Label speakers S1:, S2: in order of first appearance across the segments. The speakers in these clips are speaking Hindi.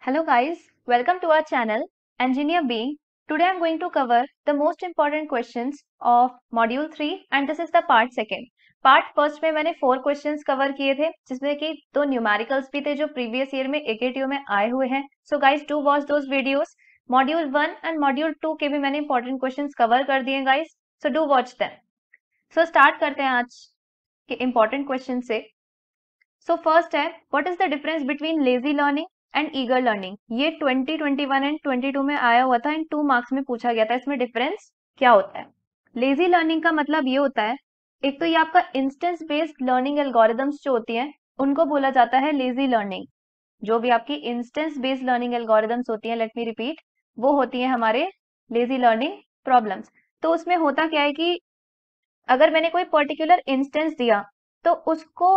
S1: Hello guys, welcome to our channel Engineer Being. Today I am going to cover the most important questions of module 3 and this is the part second. Part first में मैंने 4 क्वेश्चंस कवर किए थे जिसमें कि 2 न्यूमेरिकल्स भी थे जो प्रीवियस ईयर में एकेटीयू में आए हुए हैं. सो guys do watch those videos. Module 1 and module 2 के भी मैंने इंपॉर्टेंट क्वेश्चंस कवर कर दिए guys, so do watch them. So start करते हैं आज के इंपॉर्टेंट क्वेश्चन से. सो फर्स्ट है, what is the difference between lazy learning and eager learning. ये 2021 एंड 22 में आया हुआ था, इन 2 मार्क्स में पूछा गया था. इसमें डिफरेंस क्या होता है? लेजी लर्निंग का मतलब ये होता है, एक तो ये आपका इंस्टेंस बेस्ड लर्निंग एल्गोरिदम्स जो होती हैं उनको बोला जाता है लेजी लर्निंग. जो भी आपकी इंस्टेंस बेस्ड लर्निंग एल्गोरिदम्स होती हैं, लेट मी रिपीट, वो होती हैं हमारे लेजी लर्निंग प्रॉब्लम्स. तो उसमें होता क्या है कि अगर मैंने कोई पर्टिकुलर इंस्टेंस दिया तो उसको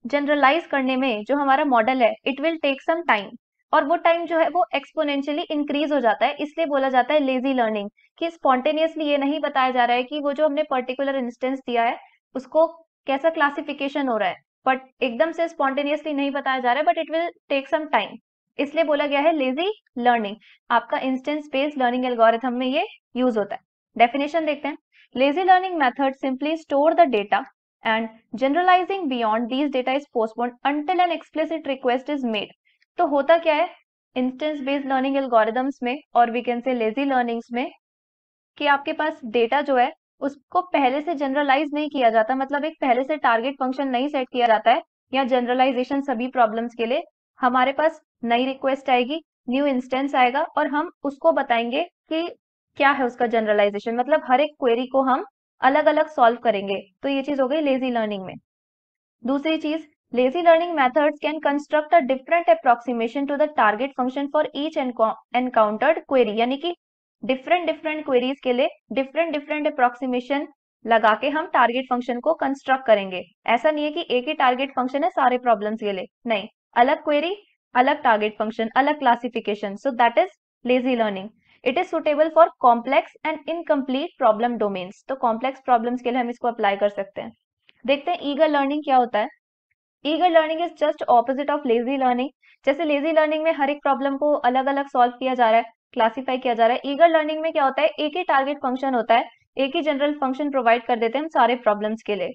S1: जनरलाइज करने में जो हमारा मॉडल है it will take some time, और वो टाइम जो है वो एक्सपोनेंशियली इंक्रीज हो जाता है. इसलिए बोला जाता है लेजी लर्निंग, कि स्पॉन्टेनियसली ये नहीं बताया जा रहा है कि वो जो हमने पर्टिकुलर इंस्टेंस दिया है उसको कैसा क्लासिफिकेशन हो रहा है, बट एकदम से स्पॉन्टेनियसली नहीं बताया जा रहा है, but it will take some time. इसलिए बोला गया है लेजी लर्निंग. आपका इंस्टेंस बेस्ड लर्निंग एल्गोरिथम में ये यूज होता है. डेफिनेशन देखते हैं. Lazy learning method simply store the data and generalizing beyond these data is postponed until an explicit request is made. तो होता क्या है इंस्टेंस बेस्ड लर्निंग एल्गोरिदम्स में और we can say lazy learnings में, कि आपके पास डेटा जो है उसको पहले से जनरलाइज नहीं किया जाता. मतलब एक पहले से टारगेट फंक्शन नहीं सेट किया जाता है या जनरलाइजेशन सभी प्रॉब्लम्स के लिए. हमारे पास नई रिक्वेस्ट आएगी, न्यू इंस्टेंस आएगा और हम उसको बताएंगे कि क्या है उसका जनरलाइजेशन. मतलब हर एक क्वेरी को हम अलग अलग सॉल्व करेंगे. तो ये चीज हो गई लेजी लर्निंग में. दूसरी चीज, lazy learning methods can construct a different approximation to the target function for each encountered query. यानी कि डिफरेंट डिफरेंट क्वेरीज के लिए डिफरेंट डिफरेंट अप्रोक्सीमेशन लगा के हम टारगेट फंक्शन को कंस्ट्रक्ट करेंगे. ऐसा नहीं है कि एक ही टारगेट फंक्शन है सारे प्रॉब्लम्स के लिए, नहीं, अलग क्वेरी अलग टारगेट फंक्शन अलग classification. So that is lazy learning. It is suitable for complex and incomplete problem domains. तो कॉम्प्लेक्स प्रॉब्लम्स के लिए हम इसको अप्लाई कर सकते हैं. देखते हैं ईगर लर्निंग क्या होता है. Eager learning is just opposite of lazy learning. जैसे लेजी लर्निंग में हर एक प्रॉब्लम को अलग अलग सॉल्व किया जा रहा है, क्लासीफाई किया जा रहा है. ईगर लर्निंग में क्या होता है, एक ही टारगेट फंक्शन होता है, एक ही जनरल फंक्शन प्रोवाइड कर देते हैं हम सारे प्रॉब्लम्स के लिए.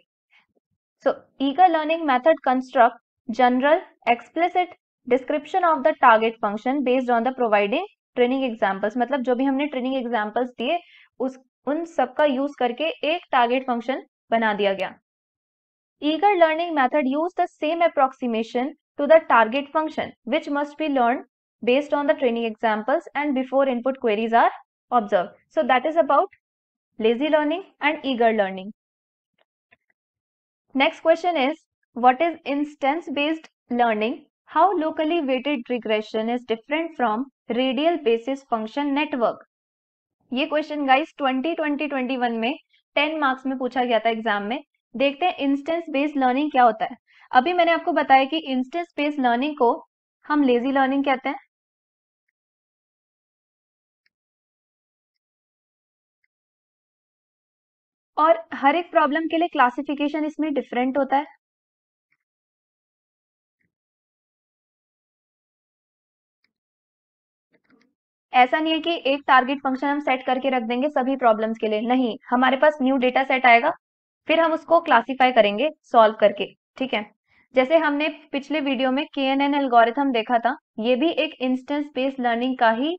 S1: So eager learning method construct general explicit description of the target function based on the providing training examples. मतलब जो भी हमने ट्रेनिंग एग्जाम्पल्स दिए उन सब का यूज करके एक टारगेट फंक्शन बना दिया गया. Eager learning method use the same approximation to the target function which must be learned based on the training examples and before input queries are observed. So that is about lazy learning and eager learning. Next question is, what is instance based learning? How locally weighted regression is different from radial basis function network? ये क्वेश्चन गाइस 2020-21 में 10 मार्क्स में पूछा गया था एग्जाम में. देखते हैं इंस्टेंस बेस्ड लर्निंग क्या होता है. अभी मैंने आपको बताया कि इंस्टेंस बेस्ड लर्निंग को हम लेजी लर्निंग कहते हैं. और हर एक प्रॉब्लम के लिए क्लासिफिकेशन इसमें डिफरेंट होता है. ऐसा नहीं है कि एक टारगेट फंक्शन हम सेट करके रख देंगे सभी प्रॉब्लम्स के लिए, नहीं, हमारे पास न्यू डेटा सेट आएगा फिर हम उसको क्लासिफाई करेंगे सॉल्व करके. ठीक है, जैसे हमने पिछले वीडियो में KNN एल्गोरिथम देखा था, ये भी एक इंस्टेंस बेस्ड लर्निंग का ही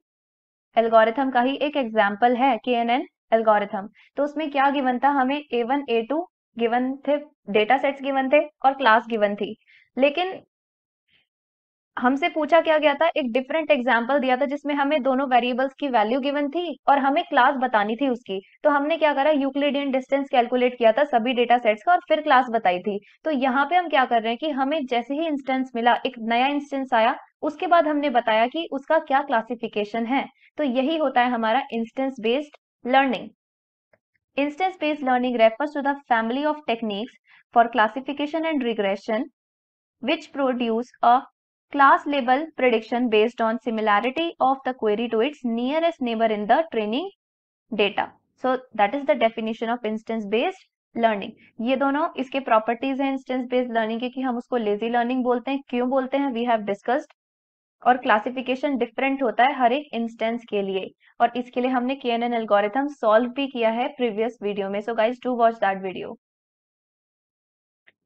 S1: एल्गोरिथम का ही एक एग्जाम्पल है KNN एल्गोरिथम. तो उसमें क्या गिवन था, हमें A1 A2 गिवन थे, डेटा सेट्स गिवन थे और क्लास गिवन थी. लेकिन हमसे पूछा क्या गया था, एक डिफरेंट एग्जाम्पल दिया था जिसमें हमें दोनों वेरिएबल्स की वैल्यू गिवन थी और हमें क्लास बतानी थी उसकी. तो हमने क्या करा, यूक्लिडियन डिस्टेंस कैलकुलेट किया था सभी डेटा सेट्स का और फिर क्लास बताई थी. तो यहाँ पे हम क्या कर रहे हैं कि हमें जैसे ही इंस्टेंस मिला, एक नया इंस्टेंस आया, उसके बाद हमने बताया कि उसका क्या क्लासिफिकेशन है. तो यही होता है हमारा instance based learning. Instance based learning refers to the family of techniques for classification and regression which produce a class level prediction based on similarity of the query to its nearest neighbor in the training data. So that is the definition of instance based learning. ये दोनों इसके properties हैं instance based learning के, कि हम उसको lazy learning बोलते हैं. क्यों बोलते हैं, we have discussed. और क्लासिफिकेशन डिफरेंट होता है हर एक इंस्टेंस के लिए, और इसके लिए हमने KNN एल्गोरिथम सॉल्व भी किया है प्रीवियस वीडियो में, so guys do watch that video.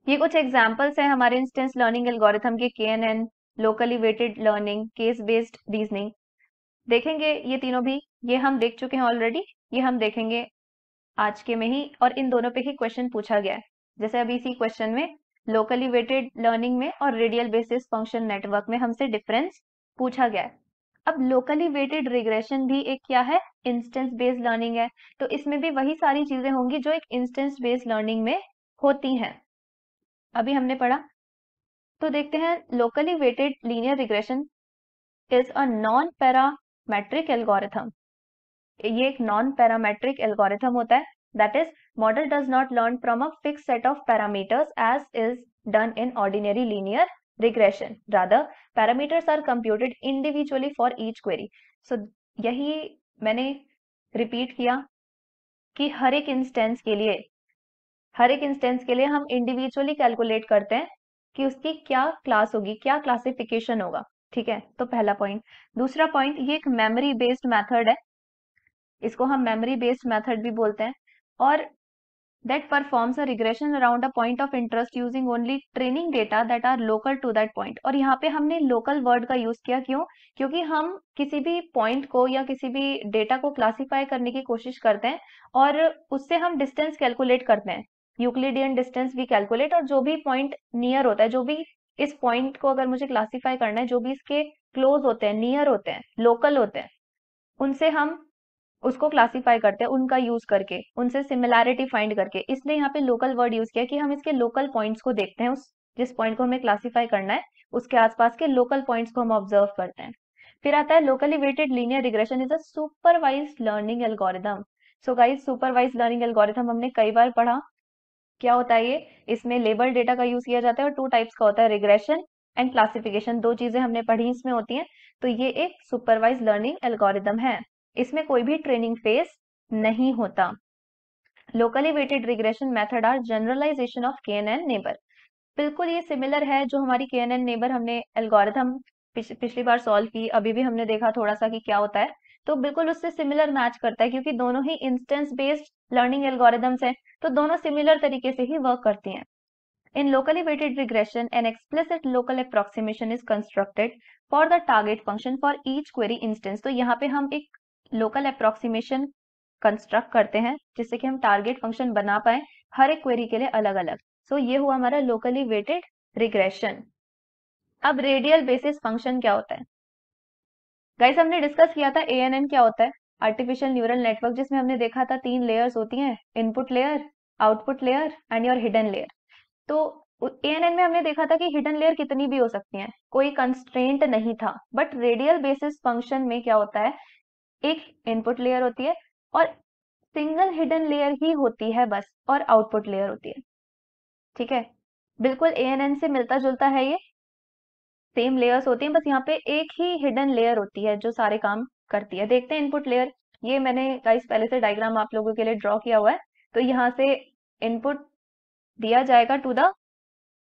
S1: ये कुछ एग्जांपल्स हैं हमारे इंस्टेंस लर्निंग एल्गोरिथम के, KNN, locally weighted learning, case based reasoning. देखेंगे ये तीनों भी, ये हम देख चुके हैं ऑलरेडी, ये हम देखेंगे आज के में ही, और इन दोनों पे ही क्वेश्चन पूछा गया है। जैसे अभी इसी क्वेश्चन में लोकली वेटेड लर्निंग में और रेडियल बेसिस फंक्शन नेटवर्क में हमसे डिफरेंस पूछा गया है। अब लोकली वेटेड रिग्रेशन भी एक क्या है, इंस्टेंस बेस्ड लर्निंग है, तो इसमें भी वही सारी चीजें होंगी जो एक इंस्टेंस बेस्ड लर्निंग में होती हैं, अभी हमने पढ़ा। तो देखते हैं, locally weighted linear regression is a non parametric algorithm. ये एक नॉन पैरामेट्रिक एल्गोरिथम होता है, that is model does not learn from a fix set of parameters as is done in ordinary linear regression, rather parameters are computed individually for each query. So यही मैंने रिपीट किया कि हर एक इंस्टेंस के लिए हम इंडिविजुअली कैलकुलेट करते हैं कि उसकी क्या क्लास होगी, क्या क्लासिफिकेशन होगा। ठीक है, तो पहला पॉइंट। दूसरा पॉइंट, ये एक मेमोरी बेस्ड मेथड है, इसको हम मेमोरी बेस्ड मेथड भी बोलते हैं, और that performs a regression around a point of interest using only training data that are local to that point। और यहाँ पे हमने local word का यूज किया, क्यों? क्योंकि हम किसी भी पॉइंट को या किसी भी डेटा को क्लासीफाई करने की कोशिश करते हैं, और उससे हम डिस्टेंस कैलकुलेट करते हैं, यूक्लिडियन डिस्टेंस भी कैलकुलेट, और जो भी पॉइंट नियर होता है, जो भी इस पॉइंट को अगर मुझे क्लासीफाई करना है, जो भी इसके क्लोज होते हैं, नियर होते हैं, लोकल होते हैं, उनसे हम उसको क्लासीफाई करते हैं, उनका यूज करके, उनसे सिमिलैरिटी फाइंड करके। इसलिए यहाँ पे लोकल वर्ड यूज किया कि हम इसके लोकल पॉइंट्स को देखते हैं, उस जिस पॉइंट को हमें क्लासीफाई करना है उसके आसपास के लोकल पॉइंट्स को हम ऑब्जर्व करते हैं। फिर आता है locally weighted linear regression is a supervised learning algorithm. So guys, supervised learning algorithm हमने कई बार पढ़ा, क्या होता है ये? इसमें लेबल डेटा का यूज किया जाता है, और टू टाइप्स का होता है, रिग्रेशन एंड क्लासिफिकेशन, दो चीजें हमने पढ़ी इसमें होती हैं। तो ये एक सुपरवाइज लर्निंग एल्गोरिदम है, इसमें कोई भी ट्रेनिंग फेज नहीं होता। Locally weighted regression method are generalisation of KNN neighbour. बिल्कुल ये सिमिलर है जो हमारी KNN नेबर हमने एल्गोरिथम पिछली बार सॉल्व की, अभी भी हमने देखा थोड़ा सा कि क्या होता है, तो बिल्कुल उससे सिमिलर मैच करता है, क्योंकि दोनों ही इंस्टेंस बेस्ड लर्निंग एल्गोरिदम्स हैं, तो दोनों सिमिलर तरीके से ही वर्क करती हैं। In locally weighted regression, an explicit local approximation is constructed for the target function for each query instance। तो यहाँ पे हम एक local approximation कंस्ट्रक्ट करते हैं जिससे कि हम टारगेट फंक्शन बना पाए हर एक क्वेरी के लिए अलग अलग। सो ये हुआ हमारा लोकली वेटेड रिग्रेशन। अब रेडियल बेसिस फंक्शन क्या होता है? गाइस हमने डिस्कस किया था ANN क्या होता है, आर्टिफिशियल न्यूरल नेटवर्क, जिसमें हमने देखा था 3 लेयर्स होती हैं, input layer, output layer and your hidden layer. तो ANN में हमने देखा था कि हिडन लेयर कितनी भी हो सकती हैं, कोई कंस्ट्रेंट नहीं था, बट रेडियल बेसिस फंक्शन में क्या होता है, एक इनपुट लेयर होती है और सिंगल हिडन लेयर ही होती है बस, और आउटपुट लेयर होती है। ठीक है, बिल्कुल ANN से मिलता जुलता है, ये सेम लेयर्स होती हैं, बस यहाँ पे एक ही हिडन लेयर होती है जो सारे काम करती है। देखते हैं इनपुट लेयर, ये मैंने गाइस पहले से डायग्राम आप लोगों के लिए ड्रॉ किया हुआ है। तो यहाँ से इनपुट दिया जाएगा टू द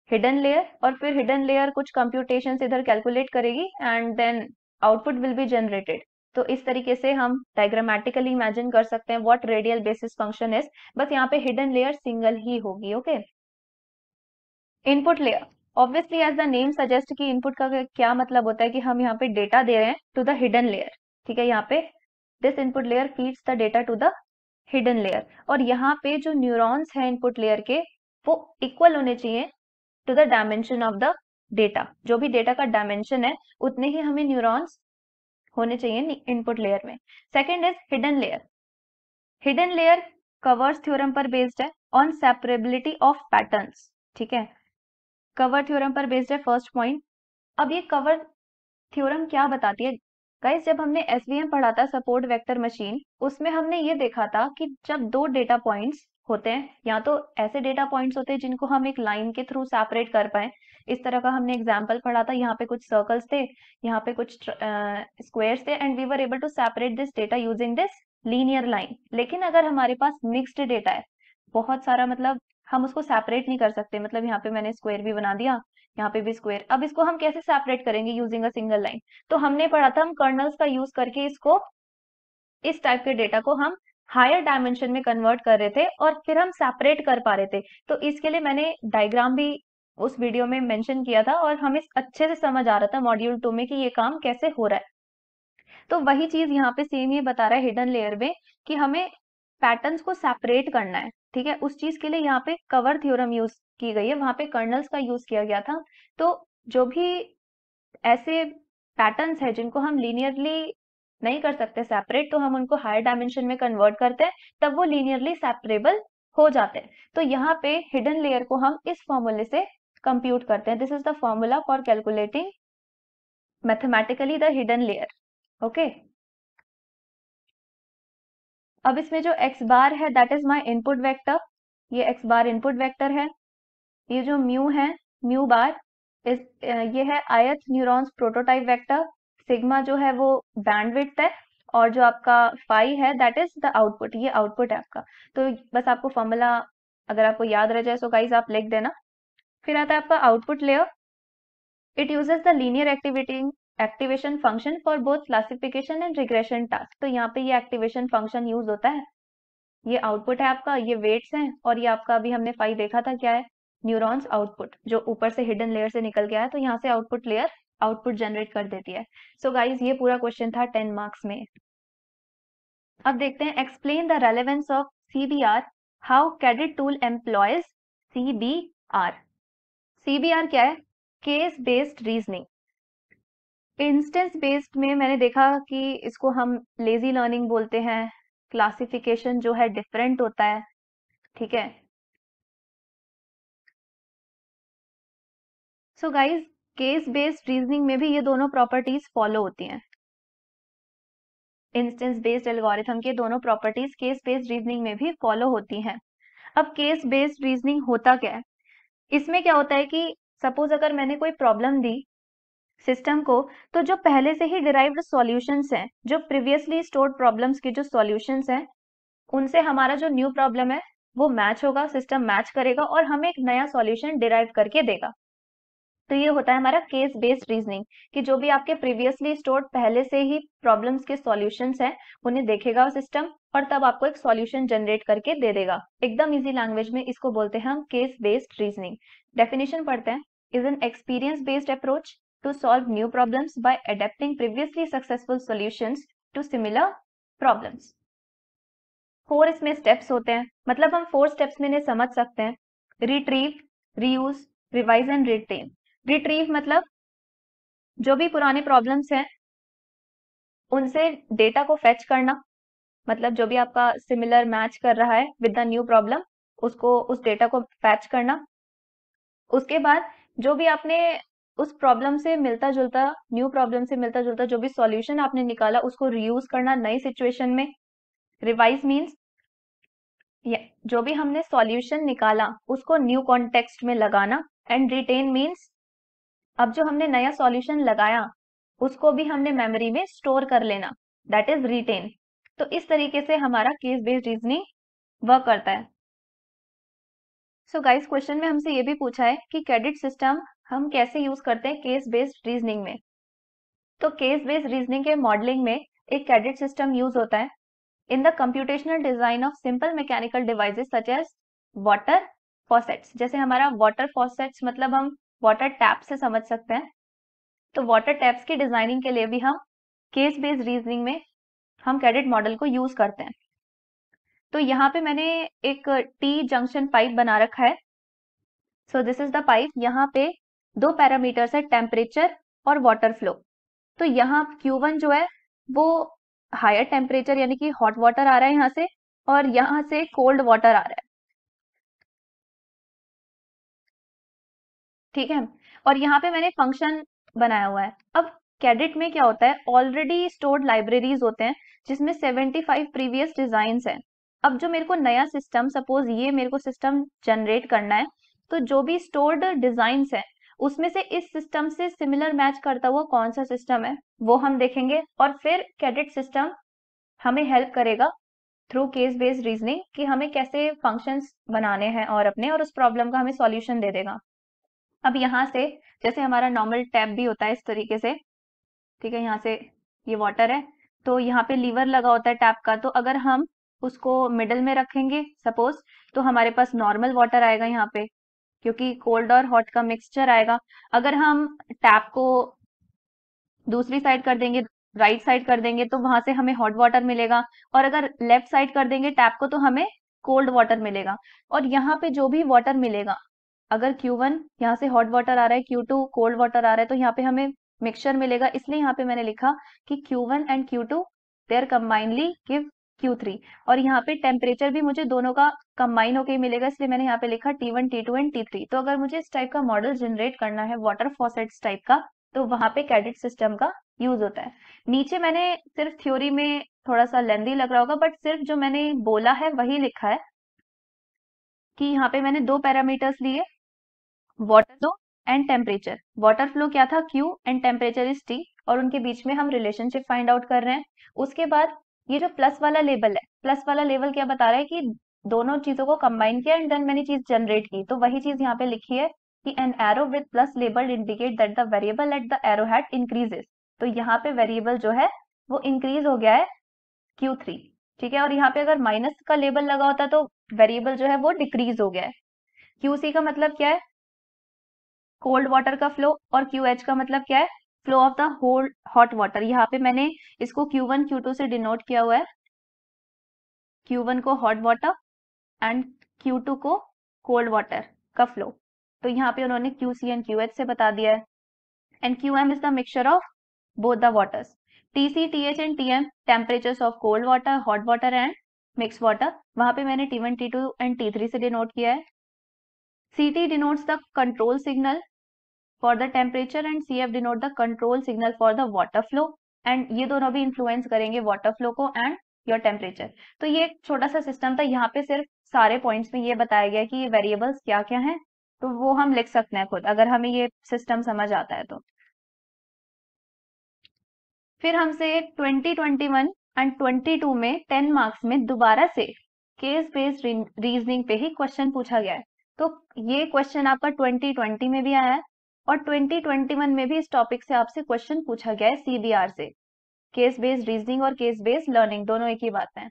S1: हिडन लेयर, और फिर हिडन लेयर कुछ कंप्यूटेशंस इधर कैलकुलेट करेगी and then output will be generated. तो इस तरीके से हम डायग्रामेटिकली इमेजिन कर सकते हैं what radial basis function is, बस यहाँ पे हिडन लेयर सिंगल ही होगी। Okay, input layer, obviously as the name suggest कि इनपुट का क्या मतलब होता है कि हम यहाँ पे डेटा दे रहे हैं टू द हिडन लेयर। ठीक है, यहाँ पे this input layer feeds the data to the hidden layer, और यहाँ पे जो न्यूरॉन्स हैं इनपुट लेयर के वो इक्वल होने चाहिए to the dimension of the data. जो भी डेटा का डायमेंशन है उतने ही हमें न्यूरॉन्स होने चाहिए इनपुट लेयर में। Second is hidden layer. Hidden layer covers theorem पर बेस्ड है ऑन सेपरेबिलिटी ऑफ पैटर्न्स। ठीक है, कवर थ्योरम पर बेस्ड है फर्स्ट पॉइंट। अब ये कवर थ्योरम क्या बताती है गाइस? जब हमने SVM पढ़ा था, सपोर्ट वेक्टर मशीन, उसमें हमने ये देखा था कि जब दो डेटा पॉइंट्स होते हैं, या तो ऐसे डेटा पॉइंट्स होते हैं जिनको हम एक लाइन के थ्रू सेपरेट कर पाए, इस तरह का हमने एग्जांपल पढ़ा था। यहाँ पे कुछ सर्कल्स थे, यहाँ पे कुछ स्क्वायर्स थे, and we were able to separate this data using this linear line. लेकिन अगर हमारे पास मिक्स्ड डेटा है, बहुत सारा मतलब हम उसको सेपरेट नहीं कर सकते, मतलब यहाँ पे मैंने स्क्वायर भी बना दिया, यहाँ पे भी स्क्वायर। अब इसको हम कैसे सेपरेट करेंगे यूजिंग अ सिंगल लाइन? तो हमने पढ़ा था हम कर्नल्स का यूज करके इसको, इस टाइप के डेटा को हम हायर डायमेंशन में कन्वर्ट कर रहे थे और फिर हम सेपरेट कर पा रहे थे। तो इसके लिए मैंने डायग्राम भी उस वीडियो में मेंशन किया था और हमें अच्छे से समझ आ रहा था मॉड्यूल 2 में कि ये काम कैसे हो रहा है। तो वही चीज यहाँ पे सेम ये बता रहा है हिडन लेयर में कि हमें पैटर्न्स को सेपरेट करना है। ठीक है, उस चीज के लिए यहाँ पे कवर थ्योरम यूज की गई है, वहां पे कर्नल्स का यूज किया गया था। तो जो भी ऐसे पैटर्न्स है जिनको हम लीनियरली नहीं कर सकते सेपरेट, तो हम उनको हायर डायमेंशन में कन्वर्ट करते हैं, तब वो लीनियरली सेपरेबल हो जाते हैं। तो यहाँ पे हिडन लेयर को हम इस फॉर्मूले से कंप्यूट करते हैं। This is the formula for calculating mathematically the hidden layer. Okay, अब इसमें जो x बार है that is my input vector, ये x बार इनपुट वेक्टर है। ये जो म्यू है, म्यू बार इस ये है ith neurons prototype vector. Sigma जो है वो बैंडविड्थ है, और जो आपका फाई है दैट इज द आउटपुट, ये आउटपुट है आपका। तो बस आपको फॉर्मूला अगर आपको याद रह जाए तो गाइस आप लिख देना। फिर आता है आपका output layer. It uses the linear activation function for both classification and regression task. तो यहाँ पे ये एक्टिवेशन फंक्शन यूज होता है। ये आउटपुट है आपका, ये वेट्स हैं, और ये आपका अभी हमने फाई देखा था क्या है, न्यूरॉन्स आउटपुट जो ऊपर से हिडन लेयर से निकल गया है। तो यहाँ से आउटपुट लेयर आउटपुट जनरेट कर देती है। सो गाइज ये पूरा क्वेश्चन था 10 मार्क्स में। अब देखते हैं explain the relevance of CBR, how cadet tool employees CBR। CBR क्या है? Case based reasoning. Instance based में मैंने देखा कि इसको हम लेजी लर्निंग बोलते हैं, क्लासिफिकेशन जो है डिफरेंट होता है। ठीक है, so guys case based reasoning में भी ये दोनों प्रॉपर्टीज फॉलो होती हैं। इंस्टेंस बेस्ड एल्गोरिथम के दोनों प्रॉपर्टीज केस बेस्ड रीजनिंग में भी फॉलो होती हैं। अब केस बेस्ड रीजनिंग होता क्या है? इसमें क्या होता है कि सपोज अगर मैंने कोई प्रॉब्लम दी सिस्टम को, तो जो पहले से ही डिराइव्ड सॉल्यूशंस हैं, जो प्रीवियसली स्टोर्ड प्रॉब्लम्स के जो सॉल्यूशंस हैं, उनसे हमारा जो न्यू प्रॉब्लम है वो मैच होगा, सिस्टम मैच करेगा और हमें एक नया सॉल्यूशन डिराइव करके देगा। तो ये होता है हमारा केस बेस्ड रीजनिंग, कि जो भी आपके प्रीवियसली स्टोर्ड पहले से ही प्रॉब्लम्स के सॉल्यूशंस हैं उन्हें देखेगा सिस्टम और तब आपको एक सॉल्यूशन जनरेट करके दे देगा। एकदम इजी लैंग्वेज में इसको बोलते हैं हम केस बेस्ड रीजनिंग। डेफिनेशन पढ़ते हैं, is an experience based approach to solve new problems by adapting previously successful solutions to similar problems. 4 इसमें स्टेप्स होते हैं, मतलब हम 4 स्टेप्स में इन्हें समझ सकते हैं। Retrieve, reuse, revise and retain. Retrieve मतलब जो भी पुराने प्रॉब्लम्स हैं उनसे डेटा को फेच करना, मतलब जो भी आपका सिमिलर मैच कर रहा है विद द न्यू प्रॉब्लम, उसको उस डेटा को फैच करना। उसके बाद जो भी आपने उस प्रॉब्लम से मिलता जुलता, न्यू प्रॉब्लम से मिलता जुलता जो भी सॉल्यूशन आपने निकाला उसको रीयूज करना नई सिचुएशन में। रिवाइज मीन्स जो भी हमने सॉल्यूशन निकाला उसको न्यू कॉन्टेक्स्ट में लगाना। एंड रिटेन मीन्स अब जो हमने नया सॉल्यूशन लगाया उसको भी हमने मेमोरी में स्टोर कर लेना, दैट इज रिटेन। तो इस तरीके से हमारा केस बेस्ड रीजनिंग वर्क करता है। सो गाइस क्वेश्चन में हमसे ये भी पूछा है कि क्रेडिट सिस्टम हम कैसे यूज करते हैं केस बेस्ड रीजनिंग में। तो केस बेस्ड रीजनिंग के मॉडलिंग में एक क्रेडिट सिस्टम यूज होता है in the computational design of simple mechanical devices such as water faucets. जैसे हमारा वाटर फॉसेट्स मतलब हम वाटर टैप से समझ सकते हैं, तो वाटर टैप्स की डिजाइनिंग के लिए भी हम केस बेस्ड रीजनिंग में हम क्रेडिट मॉडल को यूज करते हैं। तो यहाँ पे मैंने एक टी जंक्शन पाइप बना रखा है। So this is the pipe. यहाँ पे 2 पैरामीटर्स है, टेम्परेचर और वाटर फ्लो। तो यहाँ Q1 जो है वो हायर टेम्परेचर यानी कि हॉट वाटर आ रहा है यहाँ से, और यहाँ से कोल्ड वाटर आ रहा है। ठीक है, और यहाँ पे मैंने फंक्शन बनाया हुआ है। अब कैडेट में क्या होता है, ऑलरेडी स्टोर्ड लाइब्रेरीज होते हैं जिसमें 75 प्रीवियस डिजाइन है। अब जो मेरे को नया सिस्टम, सपोज ये मेरे को सिस्टम जनरेट करना है, तो जो भी स्टोर्ड डिजाइन है उसमें से इस सिस्टम से सिमिलर मैच करता हुआ कौन सा सिस्टम है वो हम देखेंगे, और फिर कैडेट सिस्टम हमें हेल्प करेगा थ्रू केस बेस्ड रीजनिंग कि हमें कैसे फंक्शंस बनाने हैं और अपने, और उस प्रॉब्लम का हमें सॉल्यूशन दे देगा। अब यहाँ से जैसे हमारा नॉर्मल टैप भी होता है इस तरीके से, ठीक है, यहाँ से ये वाटर है, तो यहाँ पे लीवर लगा होता है टैप का, तो अगर हम उसको मिडल में रखेंगे सपोज, तो हमारे पास नॉर्मल वाटर आएगा यहाँ पे, क्योंकि कोल्ड और हॉट का मिक्सचर आएगा। अगर हम टैप को दूसरी साइड कर देंगे, राइट साइड कर देंगे, तो वहां से हमें हॉट वाटर मिलेगा, और अगर लेफ्ट साइड कर देंगे टैप को तो हमें कोल्ड वाटर मिलेगा। और यहाँ पे जो भी वाटर मिलेगा, अगर Q1 यहाँ से हॉट वाटर आ रहा है, Q2 कोल्ड वाटर आ रहा है, तो यहाँ पे हमें मिक्सचर मिलेगा। इसलिए यहाँ पे मैंने लिखा कि Q1 and Q2 there combinedly give Q3, और यहाँ पे टेम्परेचर भी मुझे दोनों का कंबाइन होके ही मिलेगा, इसलिए मैंने यहाँ पे लिखा T1 T2 एंड T3। तो अगर मुझे इस टाइप का मॉडल जनरेट करना है वाटर फॉसेट्स टाइप का, तो वहां पे कैडेट सिस्टम का यूज होता है। नीचे मैंने सिर्फ थ्योरी में थोड़ा सा लेंदी लग रहा होगा, बट सिर्फ जो मैंने बोला है वही लिखा है कि यहाँ पे मैंने दो पैरामीटर्स लिए, water flow and temperature. Water flow क्या था, Q, and temperature is T, और उनके बीच में हम रिलेशनशिप फाइंड आउट कर रहे हैं। उसके बाद ये जो प्लस वाला लेबल है, प्लस वाला लेबल क्या बता रहा है कि दोनों चीजों को कंबाइन किया एंड देन मैंने चीज जनरेट की, तो वही चीज यहाँ पे लिखी है कि an arrow with plus label indicate that the variable at the arrow head increases. तो यहाँ पे वेरिएबल जो है वो इंक्रीज हो गया है Q3, ठीक है। और यहाँ पे अगर माइनस का लेबल लगा होता तो वेरिएबल जो है वो डिक्रीज हो गया है। QC का मतलब क्या है, कोल्ड वाटर का फ्लो, और QH का मतलब क्या है, flow of the whole hot water. यहाँ पे मैंने इसको Q1 Q2 से डिनोट किया हुआ है, Q1 को हॉट वाटर एंड Q2 को कोल्ड वाटर का फ्लो। तो यहाँ पे उन्होंने QC एंड QH से बता दिया है। And QM is the mixture of both the waters. TC, TH and TM temperatures of cold water, hot water and mix water. वहां पे मैंने T1 T2 एंड T3 से डिनोट किया है। CT denotes the control signal for the temperature and CF denote the control signal for the water flow, and ये दोनों भी इन्फ्लुएंस करेंगे वाटर फ्लो को एंड योर टेम्परेचर। तो ये एक छोटा सा सिस्टम था, यहाँ पे सिर्फ सारे पॉइंट्स में ये बताया गया कि ये वेरिएबल्स क्या क्या हैं, तो वो हम लिख सकते हैं खुद अगर हमें ये सिस्टम समझ आता है तो। फिर हमसे 2021 एंड 22 में 10 मार्क्स में दोबारा से केस बेस्ड रीजनिंग पे ही क्वेश्चन पूछा गया है। तो ये क्वेश्चन आपका 2020 में भी आया है, और 2021 में भी इस टॉपिक से आपसे क्वेश्चन पूछा गया है CBR से। केस बेस्ड रीजनिंग और केस बेस्ड लर्निंग दोनों एक ही बात है।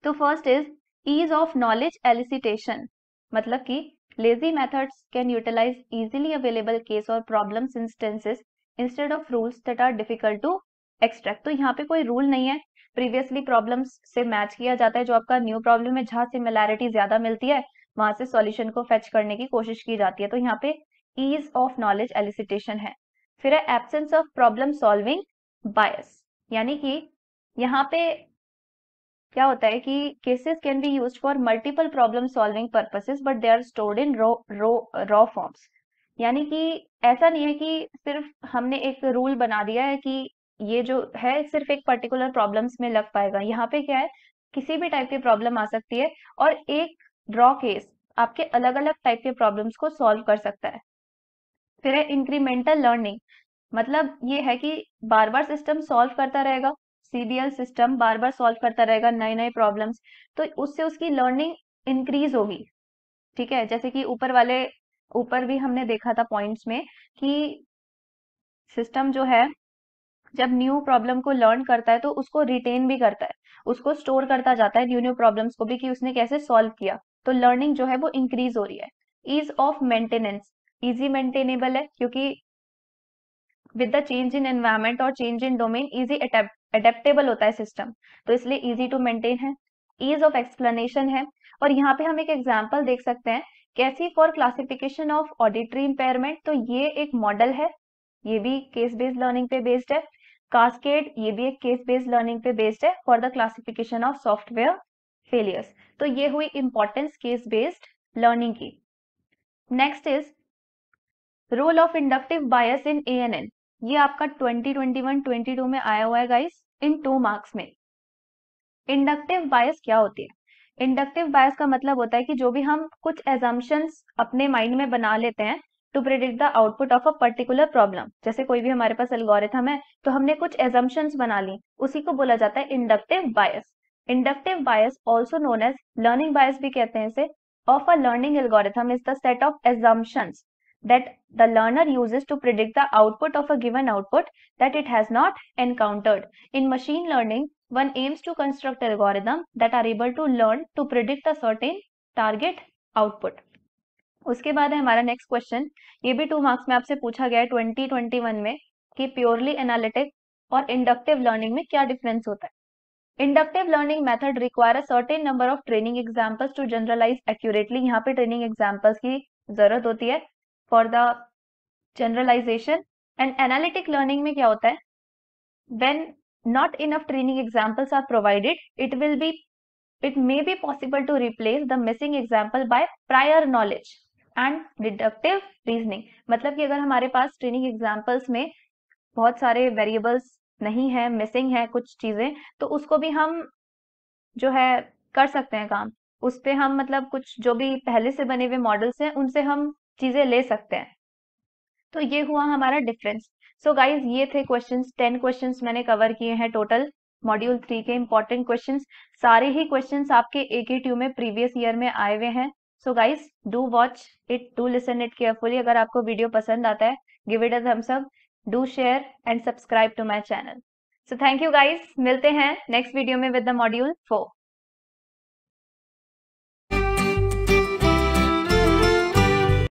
S1: तो first is ease of knowledge elicitation, मतलब कि lazy methods can utilise easily available case और problems instances instead of rules that are difficult to extract. तो यहाँ पे कोई रूल नहीं है, प्रीवियसली प्रॉब्लम्स से मैच किया जाता है, जो आपका न्यू प्रॉब्लम है जहां सिमिलैरिटी ज्यादा मिलती है वहां से सॉल्यूशन को फेच करने की कोशिश की जाती है। तो यहाँ पे ईज ऑफ नॉलेज एलिसिटेशन है। फिर है absence of problem solving bias, यानी कि यहाँ पे क्या होता है कि cases can be used for multiple problem solving purposes but they are stored in raw forms. यानी कि ऐसा नहीं है कि सिर्फ हमने एक रूल बना दिया है कि ये जो है सिर्फ एक पर्टिकुलर प्रॉब्लम्स में लग पाएगा। यहाँ पे क्या है, किसी भी टाइप की प्रॉब्लम आ सकती है और एक ड्रॉ केस आपके अलग अलग टाइप के प्रॉब्लम्स को सॉल्व कर सकता है। फिर है इंक्रीमेंटल लर्निंग, मतलब ये है कि बार बार सिस्टम सॉल्व करता रहेगा, CBL सिस्टम बार बार सॉल्व करता रहेगा नए नए प्रॉब्लम्स, तो उससे उसकी लर्निंग इंक्रीज होगी, ठीक है। जैसे कि ऊपर भी हमने देखा था पॉइंट्स में कि सिस्टम जो है जब न्यू प्रॉब्लम को लर्न करता है तो उसको रिटेन भी करता है, उसको स्टोर करता जाता है न्यू न्यू प्रॉब्लम्स को भी कि उसने कैसे सॉल्व किया, तो लर्निंग जो है वो इंक्रीज हो रही है। Ease of maintenance, easy maintainable है क्योंकि with the change in environment और change in domain easy adaptable होता है सिस्टम, तो इसलिए इजी टू मेंटेन है। ईज ऑफ एक्सप्लेनेशन है, और यहाँ पे हम एक एग्जांपल देख सकते हैं कैसी for classification of auditory impairment, तो ये एक मॉडल है, ये भी केस बेस्ड लर्निंग पे बेस्ड है। कास्केड, ये भी एक केस बेस्ड लर्निंग पे बेस्ड है for the classification of software failures. तो ये हुई इंपॉर्टेंस केस बेस्ड लर्निंग की। Next is role of inductive bias in ANN, ये आपका 2021-22 में आया हुआ है गाइस इन 2 मार्क्स में। इंडक्टिव बायस क्या होती है, इंडक्टिव बायस का मतलब होता है कि जो भी हम कुछ एजम्पशंस अपने माइंड में बना लेते हैं to predict the output of a particular problem, जैसे कोई भी हमारे पास एल्गोरिथम है तो हमने कुछ एजम्पशंस बना ली, उसी को बोला जाता है इंडक्टिव बायस। इंडक्टिव बायस ऑल्सो नोन एज लर्निंग बायस भी कहते हैं इसे, of a learning algorithm is the set of assumptions that the learner uses to predict the output of a given output that it has not encountered. In machine learning, one aims to construct algorithms that are able to learn to predict a certain target output. उसके बाद है हमारा नेक्स्ट क्वेश्चन, ये भी 2 मार्क्स में आपसे पूछा गया है 2021 में, कि प्योरली एनालिटिक और इंडक्टिव लर्निंग में क्या डिफरेंस होता है. Inductive learning method require a certain number of training examples to generalize accurately. यहाँ पे training examples की जरूरत होती है for the generalization. And analytic learning में क्या होता है, when not enough training examples are provided, it may be possible to replace the missing example by prior knowledge and deductive reasoning. मतलब कि अगर हमारे पास training examples में बहुत सारे वेरिएबल्स नहीं है, मिसिंग है कुछ चीजें, तो उसको भी हम जो है कर सकते हैं काम. उस पे हम मतलब कुछ जो भी पहले से बने हुए मॉडल्स हैं उनसे हम चीजें ले सकते हैं. तो ये हुआ हमारा डिफरेंस. सो गाइज ये थे क्वेश्चंस, 10 क्वेश्चंस मैंने कवर किए हैं टोटल मॉड्यूल 3 के इंपॉर्टेंट क्वेश्चंस. सारे ही क्वेश्चंस आपके AK2 में प्रीवियस ईयर में आए हुए हैं. So guys do watch it, do listen it carefully. अगर आपको वीडियो पसंद आता है, give it a thumbs up, do share and subscribe to my channel. So thank you guys, मिलते हैं नेक्स्ट वीडियो में विद द मॉड्यूल 4.